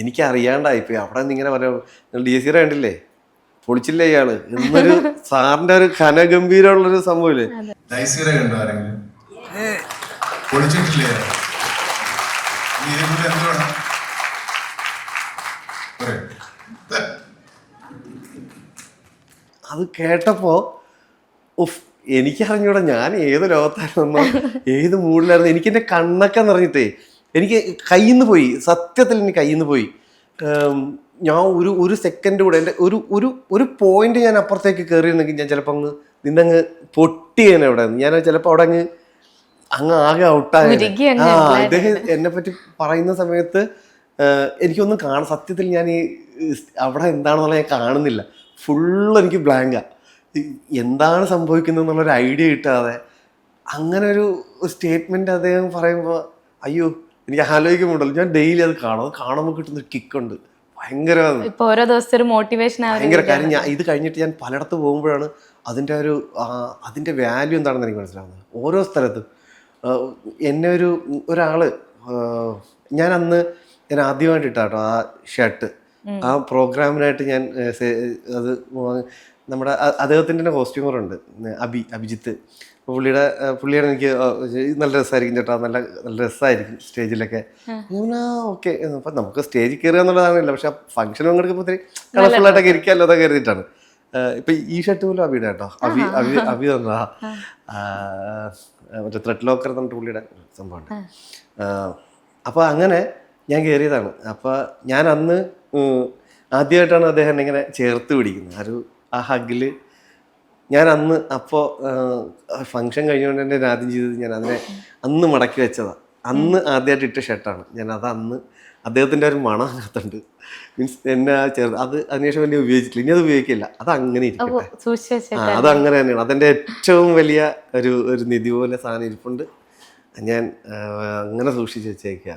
എനിക്ക് അറിയാണ്ടായിപ്പോയി. അവിടെ നിന്ന് ഇങ്ങനെ പറയാം, DC കണ്ടില്ലേ, പൊളിച്ചില്ലേ ഇയാള് എന്നൊരു സാറിന്റെ ഒരു ഘനഗംഭീരമുള്ളൊരു സംഭവമില്ലേ. അത് കേട്ടപ്പോ എനിക്കറിഞ്ഞൂടാ ഞാൻ ഏത് ലോകത്തായിരുന്നോ ഏത് മൂഡിലായിരുന്നു. എനിക്ക് എൻ്റെ കണ്ണൊക്കെ നിറഞ്ഞിട്ടേ എനിക്ക് കയ്യിൽ നിന്ന് പോയി, സത്യത്തിൽ എനിക്ക് കയ്യിൽ നിന്ന് പോയി. ഞാൻ ഒരു സെക്കൻഡ് കൂടെ എൻ്റെ ഒരു പോയിന്റ് ഞാൻ അപ്പുറത്തേക്ക് കയറിയിരുന്നെങ്കിൽ ഞാൻ ചിലപ്പോൾ നിന്നങ്ങ് പൊട്ടിയേനെ അവിടെ. ഞാൻ ചിലപ്പോൾ അവിടെ അങ്ങ് ആകെ ഔട്ടായി. അദ്ദേഹം എന്നെ പറ്റി പറയുന്ന സമയത്ത് എനിക്കൊന്നും സത്യത്തിൽ ഞാൻ ഈ അവിടെ എന്താണെന്നുള്ള ഞാൻ കാണുന്നില്ല. ഫുള്ള് എനിക്ക് ബ്ലാങ്കാ, എന്താണ് സംഭവിക്കുന്നത് എന്നുള്ളൊരു ഐഡിയ കിട്ടാതെ അങ്ങനെ ഒരു സ്റ്റേറ്റ്മെന്റ് അദ്ദേഹം പറയുമ്പോൾ അയ്യോ എനിക്ക് ആലോചിക്കുമ്പോണ്ടല്ലോ, ഞാൻ ഡെയിലി അത് കാണുമ്പോൾ കിട്ടുന്നൊരു കിക്കുണ്ട്, ഭയങ്കരമാണ്. ഭയങ്കര കാര്യം. ഞാൻ ഇത് കഴിഞ്ഞിട്ട് ഞാൻ പലയിടത്ത് പോകുമ്പോഴാണ് അതിൻ്റെ വാല്യൂ എന്താണെന്ന് എനിക്ക് മനസ്സിലാവുന്നത്. ഓരോ സ്ഥലത്തും എന്നെ ഒരാള് ഞാൻ ആദ്യമായിട്ട് ഇട്ടാട്ടോ ആ ഷർട്ട്, ആ പ്രോഗ്രാമിനായിട്ട് ഞാൻ അത് നമ്മുടെ അദ്ദേഹത്തിൻ്റെ തന്നെ കോസ്റ്റ്യൂമറുണ്ട്, അഭിജിത്ത്. പുള്ളിയുടെ എനിക്ക് നല്ല രസമായിരിക്കും ചേട്ടാ, നല്ല രസമായിരിക്കും സ്റ്റേജിലൊക്കെ. ഓക്കെ, അപ്പം നമുക്ക് സ്റ്റേജിൽ കയറുക എന്നുള്ളതാണില്ല, പക്ഷെ ആ ഫംഗ്ഷൻ പങ്കെടുക്കുമ്പോൾ ഒത്തിരി കളർഫുള്ളായിട്ടൊക്കെ ഇരിക്കാമല്ലോ, അതൊക്കെ കരുതിയിട്ടാണ്. ഇപ്പം ഈ ഷർട്ട് പോലും അഭിയുടെ കേട്ടോ, അഭി തന്നതാ. മറ്റേ ത്രെഡ് ലോക്കർ എന്നിട്ട് പുള്ളിയുടെ സംഭവമുണ്ട്. അപ്പോൾ അങ്ങനെ ഞാൻ കയറിയതാണ്. അപ്പോൾ ഞാൻ അന്ന് ആദ്യമായിട്ടാണ് അദ്ദേഹം ഇങ്ങനെ ചേർത്ത് പിടിക്കുന്നത്, ആ ഹഗ്ഗില്. ഞാൻ അപ്പോൾ ഫംഗ്ഷൻ കഴിഞ്ഞുകൊണ്ട് തന്നെ ആദ്യം ചെയ്തത് ഞാൻ അന്ന് മടക്കി വെച്ചതാണ്. ആദ്യമായിട്ട് ഇട്ട ഷർട്ടാണ് ഞാൻ. അദ്ദേഹത്തിൻ്റെ ഒരു മണം അതിനകത്തുണ്ട്. മീൻസ് എന്നെ അതിനുശേഷം വലിയ ഉപയോഗിച്ചിട്ടില്ല, ഇനി അത് ഉപയോഗിക്കില്ല, അത് അങ്ങനെ ഇരിക്കട്ടെ. അതങ്ങനെ തന്നെയാണ്. അതെൻ്റെ ഏറ്റവും വലിയ ഒരു നിധി പോലെ സാധനം ഇരിപ്പുണ്ട്, ഞാൻ അങ്ങനെ സൂക്ഷിച്ച് വെച്ചേക്കുക.